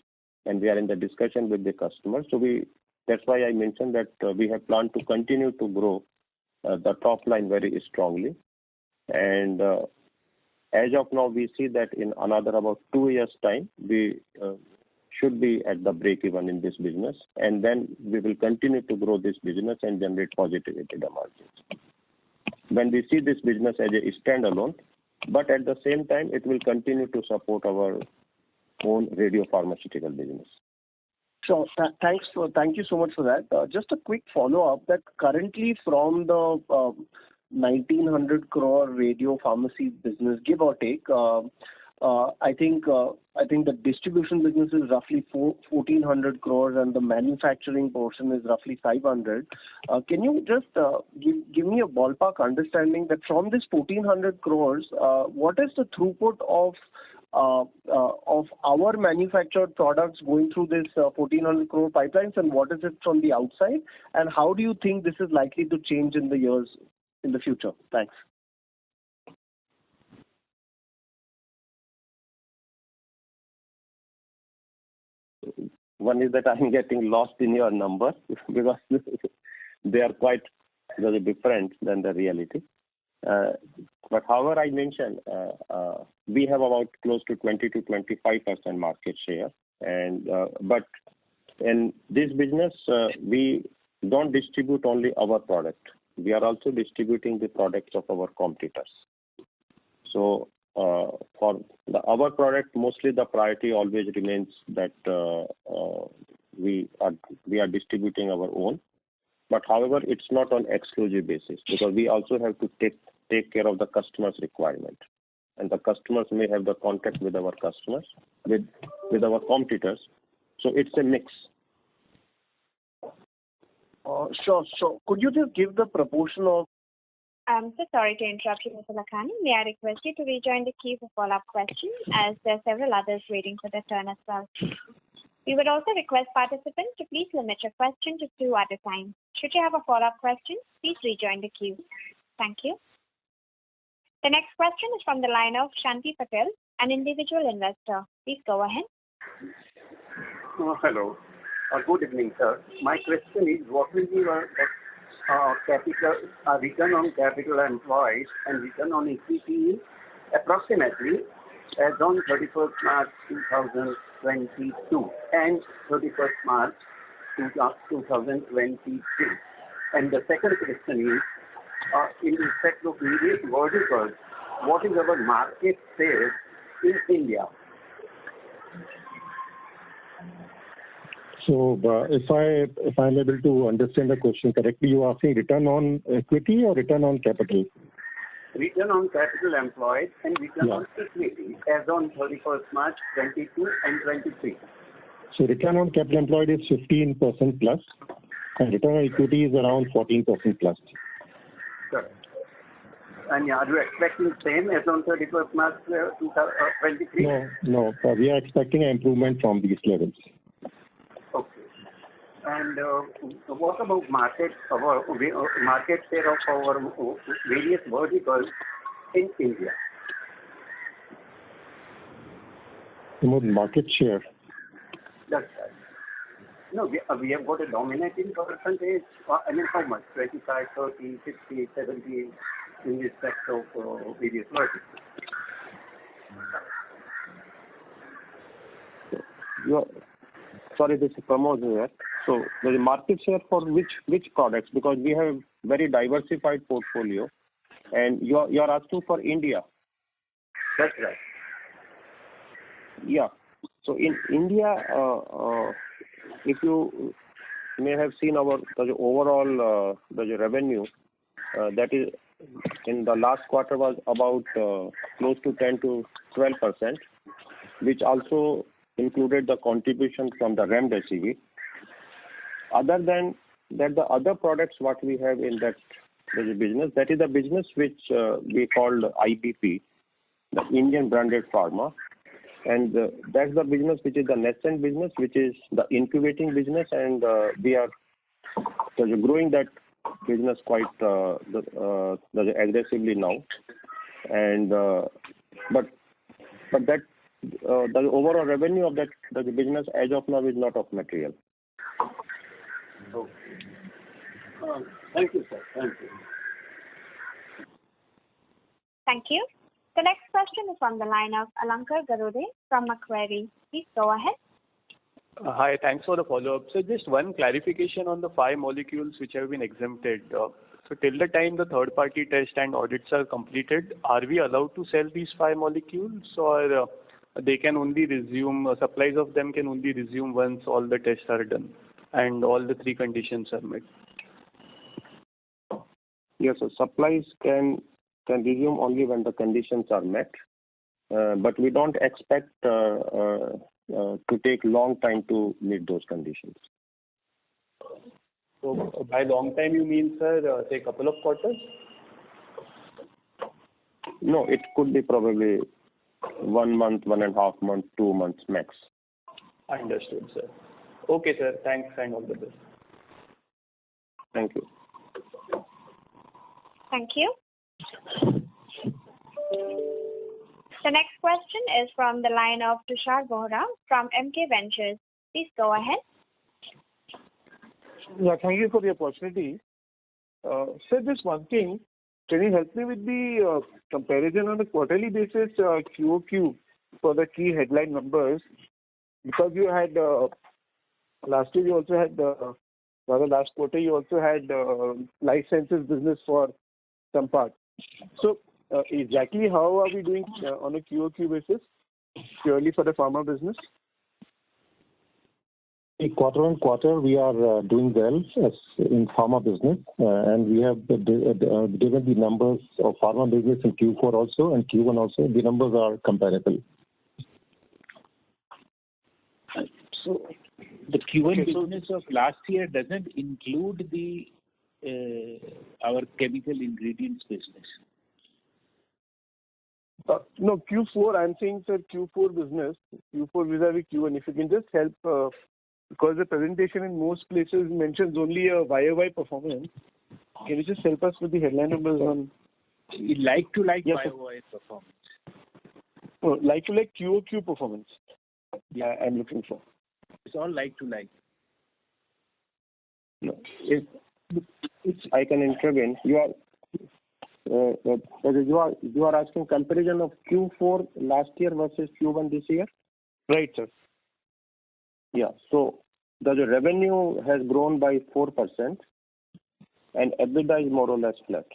and we are in the discussion with the customers. So that's why I mentioned that we have planned to continue to grow the top line very strongly. And as of now, we see that in another about 2 years' time, we should be at the break even in this business, and then we will continue to grow this business and generate positive EBITDA margins. When we see this business as a standalone, but at the same time, it will continue to support our own radiopharmaceutical business. Sure. Thank you so much for that. Just a quick follow-up that currently from the 1,900 crore radio pharmacy business, give or take, I think the distribution business is roughly 1,400 crores and the manufacturing portion is roughly 500. Can you just give me a ballpark understanding that from this 1,400 crores, what is the throughput of our manufactured products going through this 1,400 crore pipelines, and what is it from the outside? And how do you think this is likely to change in the future? Thanks. One is that I'm getting lost in your numbers because they are quite very different than the reality. But however, I mentioned we have about close to 20 to 25% market share, and but in this business we don't distribute only our product. We are also distributing the products of our competitors. So for our product, mostly the priority always remains that we are distributing our own. But however, it's not on exclusive basis because we also have to take care of the customer's requirement, and the customers may have the contact with our customers with our competitors. So it's a mix. Sure. So could you just give the proportion of? I'm so sorry to interrupt you, Mr. Lakhani. May I request you to rejoin the queue for follow-up questions, as there are several others waiting for their turn as well. We would also request participants to please limit your question to 2 at a time. Should you have a follow-up question, please rejoin the queue. Thank you. The next question is from the line of Shanti Patel, an individual investor. Please go ahead. Hello. Good evening, sir. My question is, what will be your return on capital employed and return on equity approximately as on 31st March 2022 and 31st March 2023? And the second question is, in respect of various verticals, what is our market share in India? So if I'm able to understand the question correctly, you are asking return on equity or return on capital? Return on capital employed and return on equity as on 31st March 22 and 23. So return on capital employed is 15% plus, and return on equity is around 14% plus. Correct. And are you expecting same as on 31st March 2023? No. We are expecting an improvement from these levels. Okay. And what about market share of our various verticals in India? Market share. That's right. No, we have got a dominating percentage. I mean, how much? 25, 30, 60, 70 in respect of various verticals. Sorry, this is Pramod here. So the market share for which products? Because we have very diversified portfolio, and you're asking for India. That's right. Yeah. So in India, if you may have seen the overall the revenue, that is in the last quarter was about close to 10 to 12%, which also included the contribution from the remdesivir. Other than that, the other products what we have in that business, that is the business which we called IBP, the Indian Branded Pharma. And that's the business which is the nascent business, which is the incubating business, and we are growing that business quite aggressively now. And but that the overall revenue of that the business as of now is not of material. Okay. Thank you, sir. Thank you. Thank you. The next question is from the line of Alankar Garude from Macquarie. Please go ahead. Hi, thanks for the follow-up. So just one clarification on the 5 molecules which have been exempted. So till the time the third-party test and audits are completed, are we allowed to sell these 5 molecules, or they can only resume, supplies of them can only resume once all the tests are done and all the 3 conditions are met? Yes, so supplies can resume only when the conditions are met, but we don't expect to take long time to meet those conditions. So by long time you mean, sir, say couple of quarters? No, it could be probably 1 month, 1.5 months, 2 months max. Understood, sir. Okay, sir. Thanks and all the best. Thank you. Thank you. The next question is from the line of Tushar Bohra from MK Ventures. Please go ahead. Yeah, thank you for the opportunity. Sir, just one thing. Can you help me with the comparison on a quarterly basis, QOQ, for the key headline numbers? Because you had, last year you also had, rather last quarter you also had life sciences business for some part. So exactly how are we doing on a QOQ basis, purely for the pharma business? Quarter on quarter, we are doing well in pharma business, and we have given the numbers of pharma business in Q4 also and Q1 also. The numbers are comparable. So the Q1 business of last year doesn't include the our chemical ingredients business. No, Q4, I'm saying, sir, Q4 business, Q4 vis-a-vis Q1. If you can just help, because the presentation in most places mentions only a YOY performance. Can you just help us with the headline numbers on? Like-to-like yes, YOY performance. No, like-to-like QOQ performance. Yeah, I'm looking for. It's all like-to-like. No, I can intervene. You are asking comparison of Q4 last year versus Q1 this year? Right, sir. Yeah. So the revenue has grown by 4%, and EBITDA is more or less flat.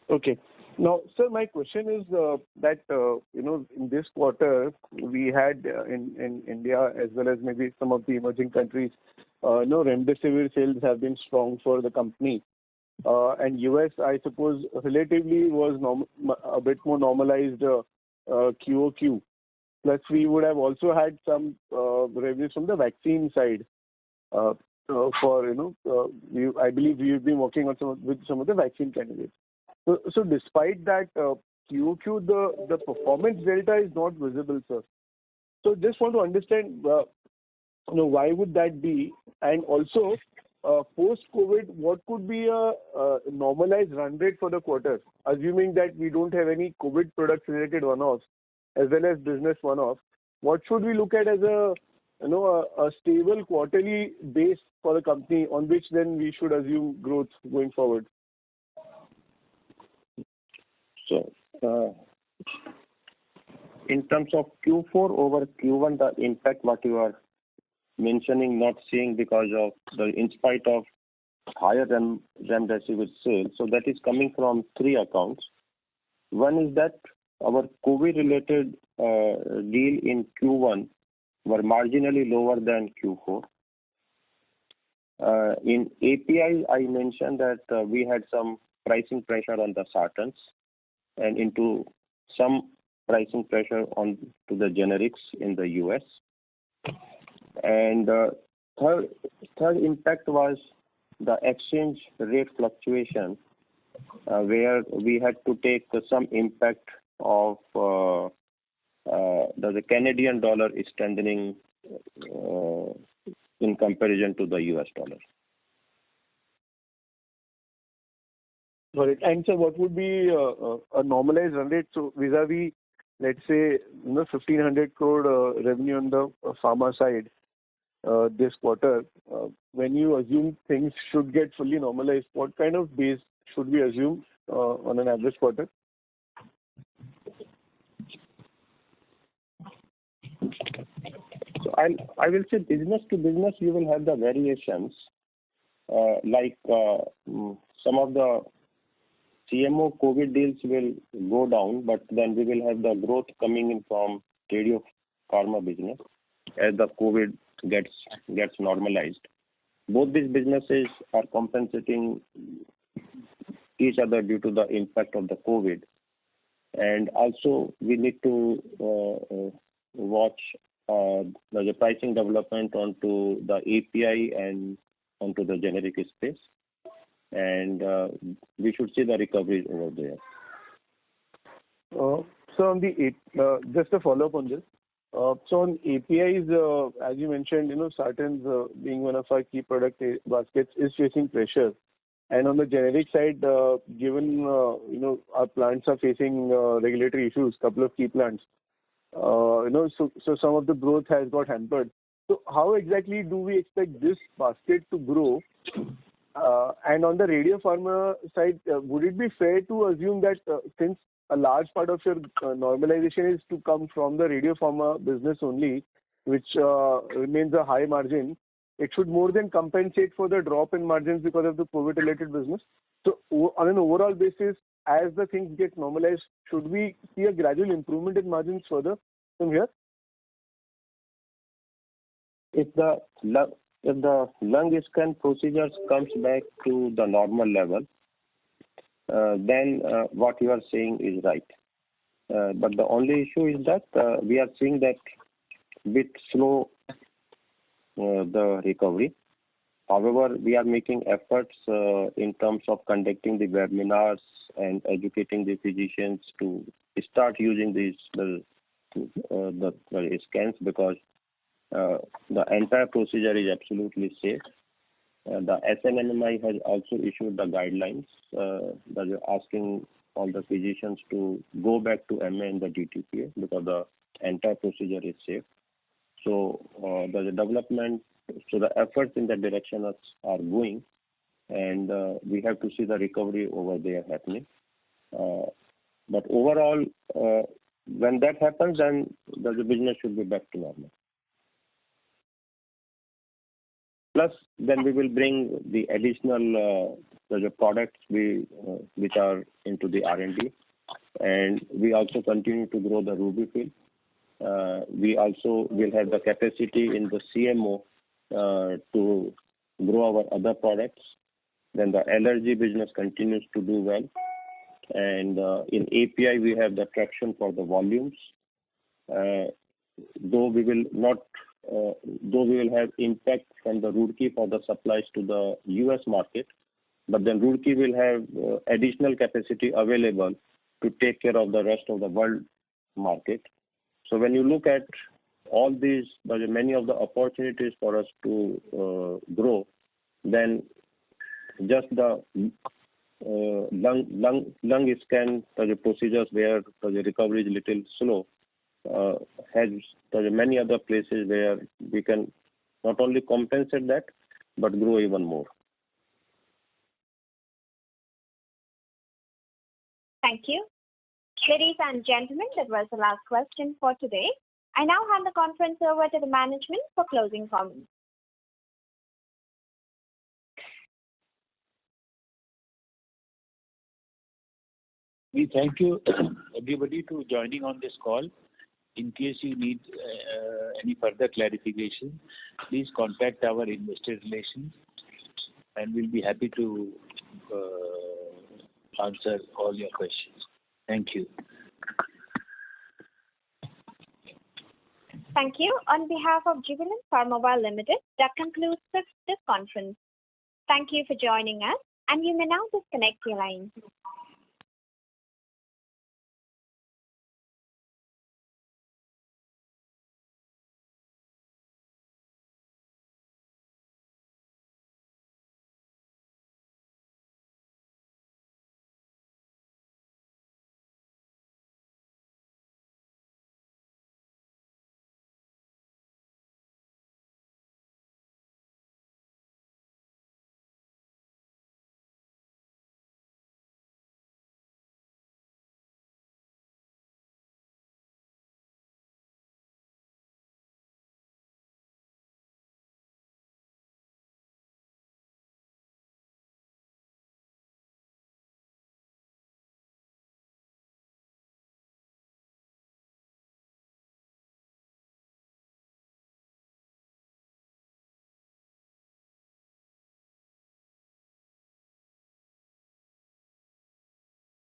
Okay. Now, sir, my question is that in this quarter we had in India as well as maybe some of the emerging countries, remdesivir sales have been strong for the company. And US, I suppose, relatively was a bit more normalized QOQ. Plus, we would have also had some revenues from the vaccine side. for I believe we've been working on with some of the vaccine candidates. So despite that, QOQ the performance delta is not visible, sir. So just want to understand, why would that be, and also post-COVID, what could be a normalized run rate for the quarter, assuming that we don't have any COVID products related one-offs as well as business one-offs. What should we look at as a stable quarterly base for the company on which then we should assume growth going forward? So, in terms of Q4 over Q1, the impact what you are mentioning, not seeing because of in spite of higher than remdesivir sales, so that is coming from three accounts. One is that our COVID-related deal in Q1 were marginally lower than Q4. In API, I mentioned that we had some pricing pressure on the sartans and into some pricing pressure on to the generics in the US. And third impact was the exchange rate fluctuation, where we had to take some impact of the Canadian dollar is strengthening in comparison to the US dollar. Got it. And so what would be a normalized run rate? So vis-a-vis, let's say, 1,500 crore revenue on the pharma side this quarter, when you assume things should get fully normalized, what kind of base should we assume on an average quarter? So I will say business to business, you will have the variations. Like some of the CMO COVID deals will go down, but then we will have the growth coming in from radio pharma business as the COVID gets normalized. Both these businesses are compensating each other due to the impact of the COVID. And also we need to watch the pricing development onto the API and onto the generic space. And we should see the recovery over there. So on the just a follow up on this. So on APIs, as you mentioned, sartans being one of our key product baskets is facing pressure. And on the generic side, given our plants are facing regulatory issues, couple of key plants, so some of the growth has got hampered. So how exactly do we expect this basket to grow? And on the radio pharma side, would it be fair to assume that since a large part of your normalization is to come from the radio pharma business only, which remains a high margin, it should more than compensate for the drop in margins because of the COVID-related business? So on an overall basis, as the things get normalized, should we see a gradual improvement in margins further from here? If the lung scan procedures comes back to the normal level, then what you are saying is right. But the only issue is that we are seeing that bit slow the recovery. However, we are making efforts in terms of conducting the webinars and educating the physicians to start using the scans, because the entire procedure is absolutely safe. The SNMMI has also issued the guidelines that are asking all the physicians to go back to MA and the DTPA because the entire procedure is safe. So the development, so the efforts in that direction are going, and we have to see the recovery over there happening. But overall, when that happens, then the business should be back to normal. Plus, then we will bring the additional the products which are into the R&D, and we also continue to grow the RUBY-FILL. We also will have the capacity in the CMO to grow our other products. Then the allergy business continues to do well, and in API we have the traction for the volumes. Though we will not though we will have impact from the Roorkee for the supplies to the US market, but then Roorkee will have additional capacity available to take care of the rest of the world market. So when you look at all these, there are many of the opportunities for us to grow, then just the lung scan the procedures where the recovery is little slow has many other places where we can not only compensate that but grow even more. Thank you. Ladies and gentlemen, that was the last question for today. I now hand the conference over to the management for closing comments. We thank you everybody to joining on this call. In case you need any further clarification, please contact our investor relations and we'll be happy to answer all your questions. Thank you. Thank you. On behalf of Jubilant Pharmova Limited, that concludes this conference. Thank you for joining us, and you may now disconnect your line.